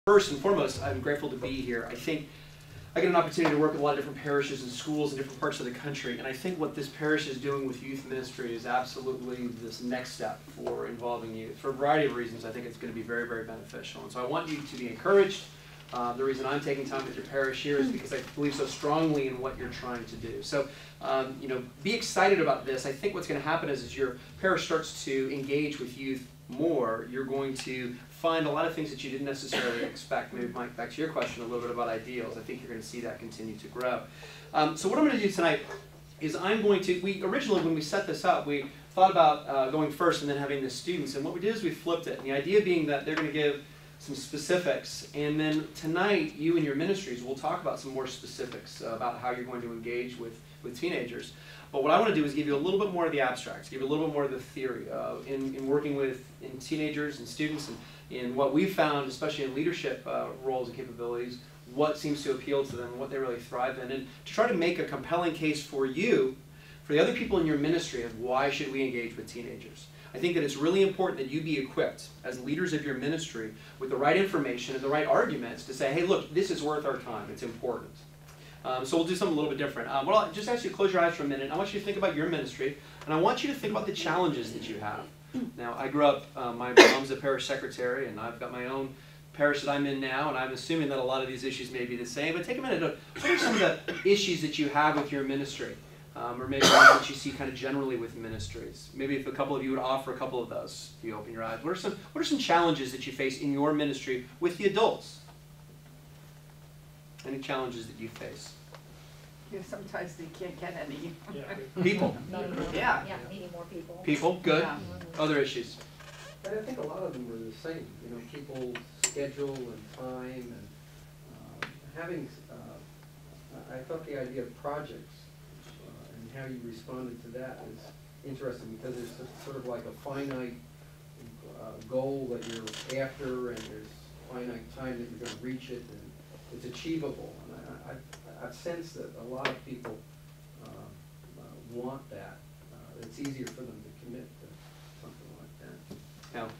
First and foremost, I'm grateful to be here. I think I get an opportunity to work with a lot of different parishes and schools in different parts of the country, and I think what this parish is doing with youth ministry is absolutely this next step for involving youth. For a variety of reasons, I think it's going to be very, very beneficial. And so I want you to be encouraged. The reason I'm taking time with your parish here is because I believe so strongly in what you're trying to do. So, be excited about this. I think what's going to happen is as your parish starts to engage with youth more, you're going to find a lot of things that you didn't necessarily expect. Maybe, Mike, back to your question a little bit about ideals. I think you're going to see that continue to grow. So what I'm going to do tonight is originally when we set this up, we thought about going first and then having the students. And what we did is we flipped it. And the idea being that they're going to give some specifics. And then tonight, you and your ministries will talk about some more specifics about how you're going to engage with teenagers. But what I want to do is give you a little bit more of the abstracts, give you a little bit more of the theory in working with teenagers and students, and in what we've found, especially in leadership roles and capabilities, what seems to appeal to them, what they really thrive in, and to try to make a compelling case for you, for the other people in your ministry, of why should we engage with teenagers. I think that it's really important that you be equipped as leaders of your ministry with the right information and the right arguments to say, hey, look, this is worth our time, it's important. So we'll do something a little bit different. Well, I'll just ask you to close your eyes for a minute. I want you to think about your ministry, and I want you to think about the challenges that you have. Now, I grew up, my mom's a parish secretary, and I've got my own parish that I'm in now, and I'm assuming that a lot of these issues may be the same. But take a minute to, what are some of the issues that you have with your ministry? Or maybe ones that you see kind of generally with ministries. Maybe if a couple of you would offer a couple of those, if you open your eyes. What are some challenges that you face in your ministry with the adults? Any challenges that you face? Yeah, sometimes they can't get any. People. Yeah. Yeah, needing more people. People, good. Yeah. Other issues? I think a lot of them are the same. You know, people's schedule and time, and having. I thought the idea of projects and how you responded to that is interesting, because it's sort of like a finite goal that you're after, and there's finite time that you're going to reach it, and it's achievable. And I've sensed that a lot of people want that. It's easier for them to commit to something like that.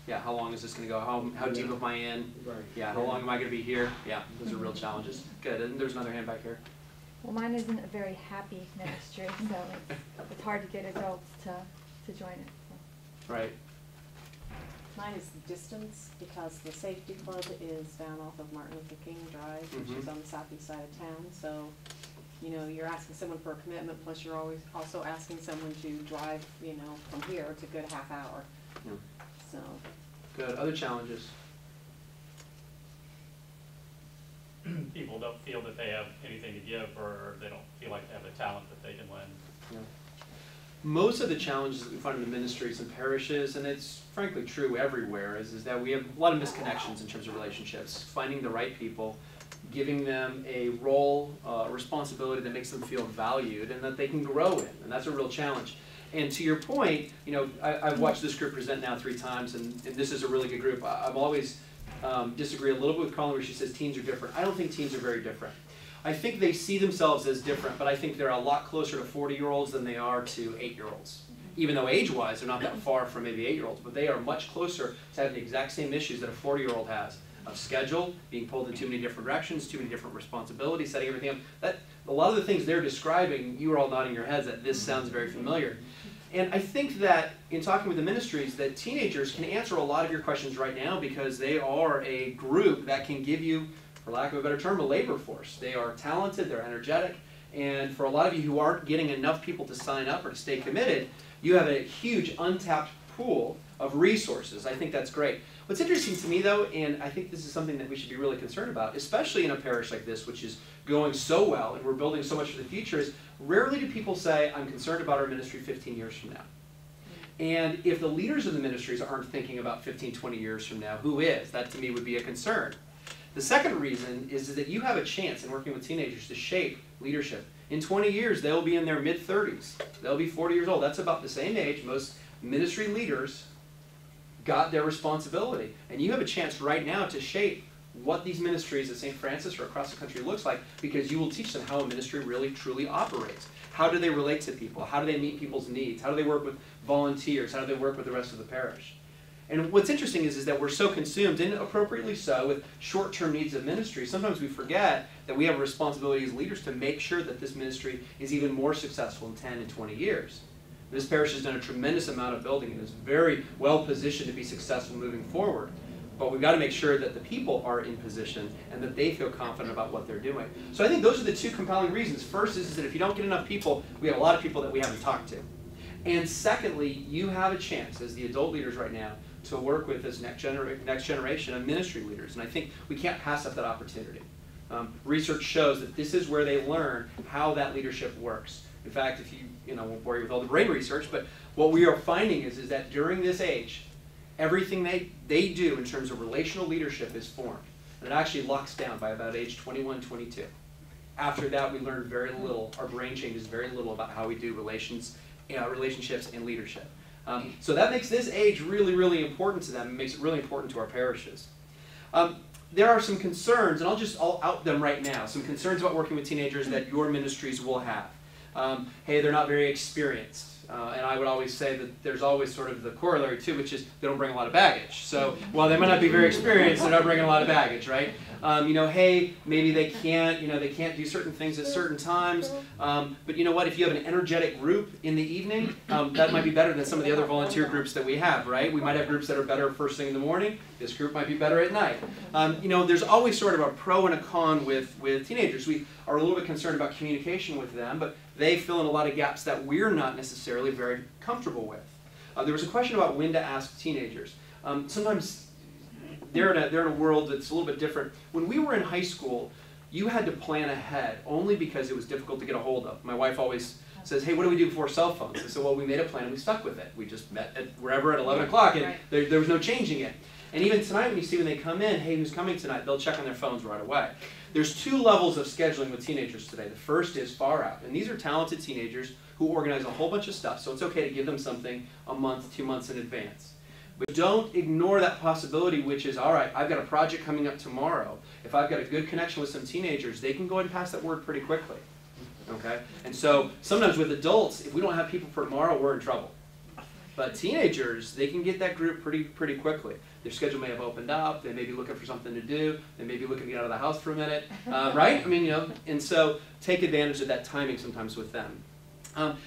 Yeah, how long is this going to go? How deep am I in? Right. Yeah, how long am I going to be here? Yeah, those are real challenges. Good, and there's another hand back here. Well, mine isn't a very happy ministry, so it's hard to get adults to join it. So. Right. Mine is distance, because the safety club is down off of Martin Luther King Drive, which is on the southeast side of town. So, you know, you're asking someone for a commitment, plus you're always also asking someone to drive, you know, from here to a good half hour. Yeah. So. Good. Other challenges? People don't feel that they have anything to give, or they don't feel like they have a talent that they can lend. Yeah. Most of the challenges that we find in the ministries and parishes, and it's frankly true everywhere, is that we have a lot of misconnections in terms of relationships. Finding the right people, giving them a role, a responsibility that makes them feel valued and that they can grow in, and that's a real challenge. And to your point, you know, I've watched this group present now 3 times, and this is a really good group. I've always disagree a little bit with Colin where she says teens are different. I don't think teens are very different. I think they see themselves as different, but I think they're a lot closer to 40-year-olds than they are to 8-year-olds. Even though age-wise they're not that far from maybe 8-year-olds, but they are much closer to having the exact same issues that a 40-year-old has, of schedule, being pulled in too many different directions, too many different responsibilities, setting everything up. That, a lot of the things they're describing, you are all nodding your heads that this sounds very familiar. And I think that in talking with the ministries, that teenagers can answer a lot of your questions right now, because they are a group that can give you, for lack of a better term, a labor force. They are talented, they're energetic, and for a lot of you who aren't getting enough people to sign up or to stay committed, you have a huge untapped pool of resources. I think that's great. What's interesting to me though, and I think this is something that we should be really concerned about, especially in a parish like this, which is going so well and we're building so much for the future, is rarely do people say, I'm concerned about our ministry 15 years from now. And if the leaders of the ministries aren't thinking about 15, 20 years from now, who is? That to me would be a concern. The second reason is that you have a chance in working with teenagers to shape leadership. In 20 years, they'll be in their mid-30s. They'll be 40 years old. That's about the same age most ministry leaders got their responsibility. And you have a chance right now to shape what these ministries at St. Francis or across the country looks like, because you will teach them how a ministry really truly operates. How do they relate to people? How do they meet people's needs? How do they work with volunteers? How do they work with the rest of the parish? And what's interesting is that we're so consumed, and appropriately so, with short-term needs of ministry, sometimes we forget that we have a responsibility as leaders to make sure that this ministry is even more successful in 10 and 20 years. This parish has done a tremendous amount of building and is very well positioned to be successful moving forward. But we've got to make sure that the people are in position and that they feel confident about what they're doing. So I think those are the two compelling reasons. First is that if you don't get enough people, we have a lot of people that we haven't talked to. And secondly, you have a chance as the adult leaders right now to work with this next generation of ministry leaders. And I think we can't pass up that opportunity. Research shows that this is where they learn how that leadership works. In fact, if you know, won't bore you with all the brain research, but what we are finding is that during this age, everything they do in terms of relational leadership is formed. And it actually locks down by about age 21, 22. After that, we learn very little. Our brain changes very little about how we do relationships and leadership. So that makes this age really, really important to them. It makes it really important to our parishes. There are some concerns, and I'll out them right now, some concerns about working with teenagers that your ministries will have. Hey, they're not very experienced. And I would always say that there's always sort of the corollary too, which is they don't bring a lot of baggage. So while they might not be very experienced, they're not bringing a lot of baggage, right? You know, hey, maybe they can't do certain things at certain times. But you know what? If you have an energetic group in the evening, that might be better than some of the other volunteer groups that we have, right? We might have groups that are better first thing in the morning. This group might be better at night. You know, there's always sort of a pro and a con with teenagers. We are a little bit concerned about communication with them, but they fill in a lot of gaps that we're not necessarily very comfortable with. There was a question about when to ask teenagers. Sometimes they're in a world that's a little bit different. When we were in high school, you had to plan ahead only because it was difficult to get a hold of. My wife always says, hey, what do we do before cell phones? I said, well, we made a plan and we stuck with it. We just met at wherever at 11 o'clock and there was no changing it. And even tonight when you see when they come in, hey, who's coming tonight? They'll check on their phones right away. There's two levels of scheduling with teenagers today. The first is far out. And these are talented teenagers who organize a whole bunch of stuff. So it's okay to give them something a month, 2 months in advance. But don't ignore that possibility, which is, all right, I've got a project coming up tomorrow. If I've got a good connection with some teenagers, they can go ahead and pass that word pretty quickly. Okay? And so sometimes with adults, if we don't have people for tomorrow, we're in trouble. But teenagers, they can get that group pretty quickly. Their schedule may have opened up. They may be looking for something to do. They may be looking to get out of the house for a minute, right? I mean, you know, and so take advantage of that timing sometimes with them.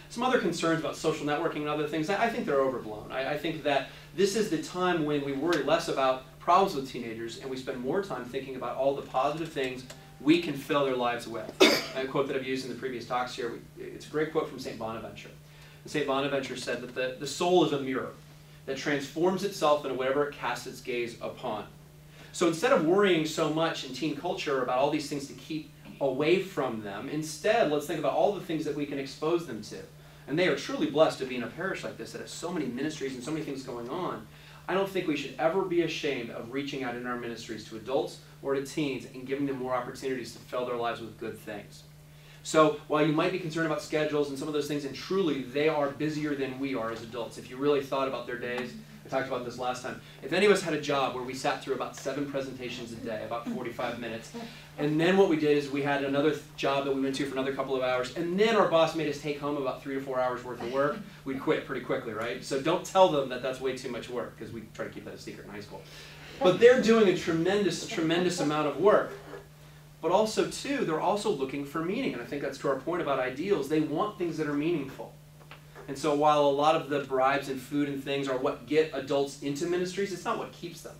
Some other concerns about social networking and other things, I think they're overblown. I think that this is the time when we worry less about problems with teenagers and we spend more time thinking about all the positive things we can fill their lives with. A quote that I've used in the previous talks here, it's a great quote from St. Bonaventure. St. Bonaventure said that the soul is a mirror that transforms itself into whatever it casts its gaze upon. So instead of worrying so much in teen culture about all these things to keep away from them, instead let's think about all the things that we can expose them to. And they are truly blessed to be in a parish like this that has so many ministries and so many things going on. I don't think we should ever be ashamed of reaching out in our ministries to adults or to teens and giving them more opportunities to fill their lives with good things. So while you might be concerned about schedules and some of those things, and truly they are busier than we are as adults, if you really thought about their days, I talked about this last time, if any of us had a job where we sat through about 7 presentations a day, about 45 minutes, and then what we did is we had another job that we went to for another couple of hours, and then our boss made us take home about 3 to 4 hours worth of work, we'd quit pretty quickly, right? So don't tell them that that's way too much work, because we try to keep that a secret in high school. But they're doing a tremendous, tremendous amount of work. But also, too, they're also looking for meaning. And I think that's to our point about ideals. They want things that are meaningful. And so while a lot of the bribes and food and things are what get adults into ministries, it's not what keeps them.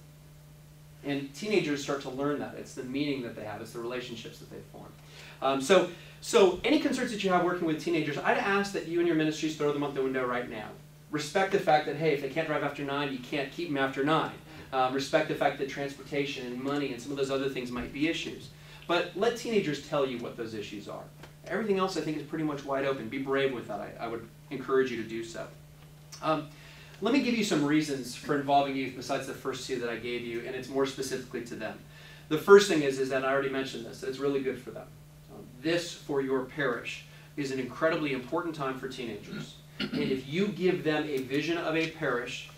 And teenagers start to learn that. It's the meaning that they have. It's the relationships that they form. So any concerns that you have working with teenagers, I'd ask that you and your ministries throw them out the window right now. Respect the fact that, hey, if they can't drive after 9, you can't keep them after 9. Respect the fact that transportation and money and some of those other things might be issues. But let teenagers tell you what those issues are. Everything else I think is pretty much wide open. Be brave with that. I would encourage you to do so. Let me give you some reasons for involving youth besides the first two that I gave you, and it's more specifically to them. The first thing is that I already mentioned this, that it's really good for them. This, for your parish, is an incredibly important time for teenagers. And if you give them a vision of a parish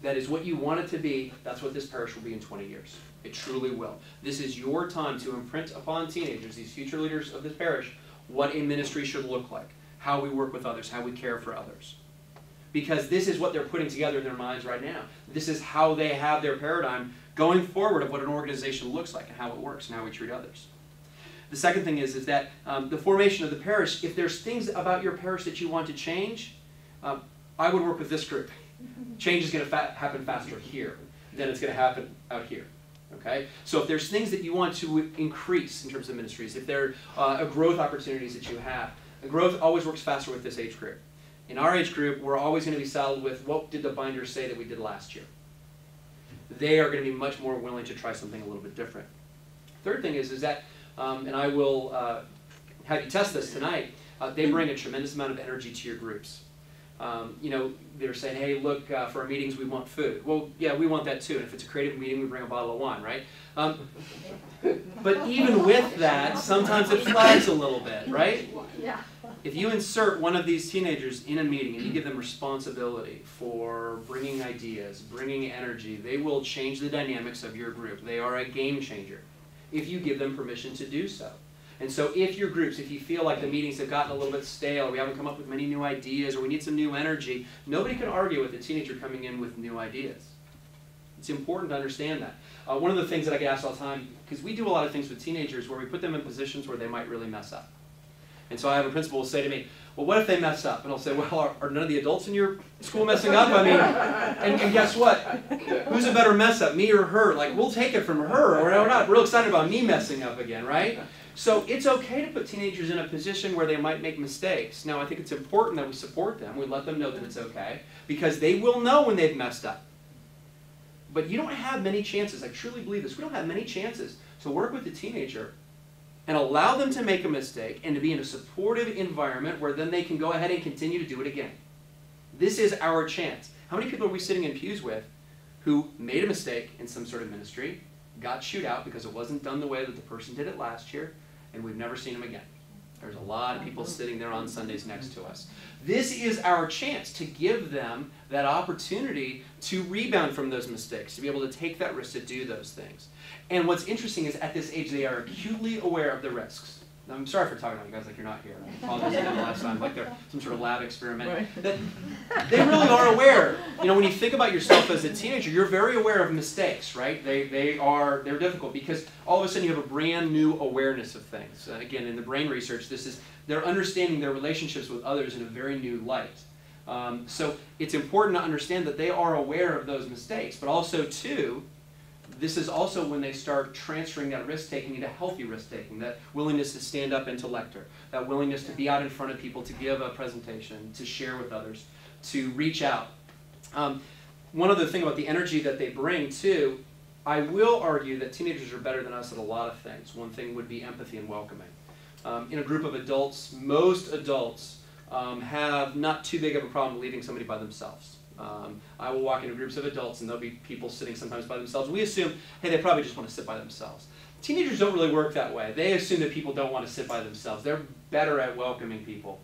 that is what you want it to be, that's what this parish will be in 20 years. It truly will. This is your time to imprint upon teenagers, these future leaders of this parish, what a ministry should look like, how we work with others, how we care for others. because this is what they're putting together in their minds right now. This is how they have their paradigm going forward of what an organization looks like and how it works and how we treat others. The second thing is that the formation of the parish, if there's things about your parish that you want to change, I would work with this group. Change is going to happen faster here than it's going to happen out here. Okay? So if there's things that you want to increase in terms of ministries, if there are growth opportunities that you have, growth always works faster with this age group. In our age group, we're always going to be saddled with what did the binders say that we did last year. They are going to be much more willing to try something a little bit different. Third thing is that, and I will have you test this tonight, they bring a tremendous amount of energy to your groups. You know, they're saying, hey, look, for our meetings we want food. Well, yeah, we want that too. And if it's a creative meeting, we bring a bottle of wine, right? But even with that, sometimes it flags a little bit, right? Yeah. If you insert one of these teenagers in a meeting and you give them responsibility for bringing ideas, bringing energy, they will change the dynamics of your group. They are a game changer if you give them permission to do so. And so if your groups, if you feel like the meetings have gotten a little bit stale, we haven't come up with many new ideas, or we need some new energy, nobody can argue with a teenager coming in with new ideas. It's important to understand that. One of the things that I get asked all the time, because we do a lot of things with teenagers where we put them in positions where they might really mess up. And so I have a principal who will say to me, well, what if they mess up? And I'll say, well, are none of the adults in your school messing up? I mean, and guess what? Who's a better mess up, me or her? Like, we'll take it from her, or we're not real excited about me messing up again, right? So it's okay to put teenagers in a position where they might make mistakes. Now, I think it's important that we support them. We let them know that it's okay, because they will know when they've messed up. But you don't have many chances. I truly believe this. We don't have many chances to work with a teenager and allow them to make a mistake and to be in a supportive environment where then they can go ahead and continue to do it again. This is our chance. How many people are we sitting in pews with who made a mistake in some sort of ministry, got chewed out because it wasn't done the way that the person did it last year, and we've never seen them again? There's a lot of people sitting there on Sundays next to us. This is our chance to give them that opportunity to rebound from those mistakes, to be able to take that risk to do those things. And what's interesting is at this age, they are acutely aware of the risks. Now, I'm sorry for talking about you guys like you're not here. I apologize for the last time, like they're some sort of lab experiment. Right. That they really are aware. You know, when you think about yourself as a teenager, you're very aware of mistakes, right? They're difficult because all of a sudden you have a brand new awareness of things. Again, in the brain research, they're understanding their relationships with others in a very new light. So it's important to understand that they are aware of those mistakes, but also, too, this is also when they start transferring that risk-taking into healthy risk-taking, that willingness to stand up and to lecture, that willingness to be out in front of people, to give a presentation, to share with others, to reach out. One other thing about the energy that they bring, too, I will argue that teenagers are better than us at a lot of things. One thing would be empathy and welcoming. In a group of adults, most adults have not too big of a problem leaving somebody by themselves. I will walk into groups of adults and there'll be people sitting sometimes by themselves. We assume, hey, they probably just want to sit by themselves. Teenagers don't really work that way. They assume that people don't want to sit by themselves. They're better at welcoming people.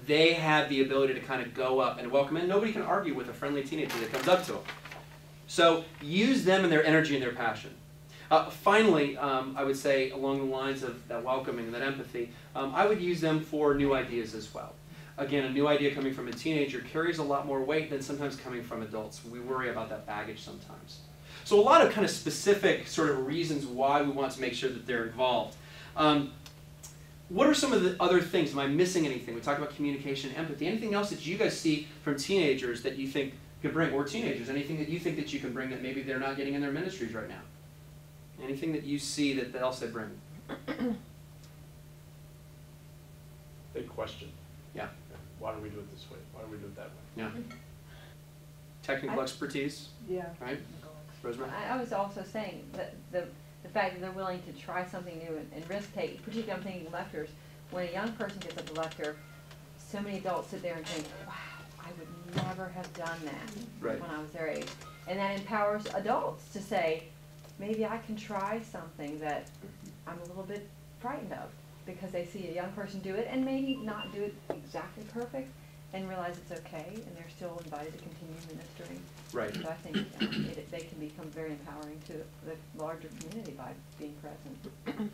They have the ability to kind of go up and welcome, and nobody can argue with a friendly teenager that comes up to them. So use them and their energy and their passion. Finally, I would say along the lines of that welcoming, that empathy, I would use them for new ideas as well. Again, a new idea coming from a teenager carries a lot more weight than sometimes coming from adults. We worry about that baggage sometimes. So a lot of kind of specific sort of reasons why we want to make sure that they're involved. What are some of the other things? Am I missing anything? We talked about communication, empathy. Anything else that you guys see from teenagers that you think could bring, or teenagers, anything that you think that you can bring that maybe they're not getting in their ministries right now? Anything that you see that else they bring? Big question. Yeah. Why do we do it this way? Why do we do it that way? Yeah. Technical expertise, Yeah. right? Rosemary? I was also saying that the fact that they're willing to try something new and risk take, particularly I'm thinking lectures, when a young person gets up to lecture, so many adults sit there and think, wow, I would never have done that Right. when I was their age. And that empowers adults to say, maybe I can try something that I'm a little bit frightened of, because they see a young person do it and maybe not do it exactly perfect and realize it's okay and they're still invited to continue ministering. Right. So I think they can become very empowering to the larger community by being present.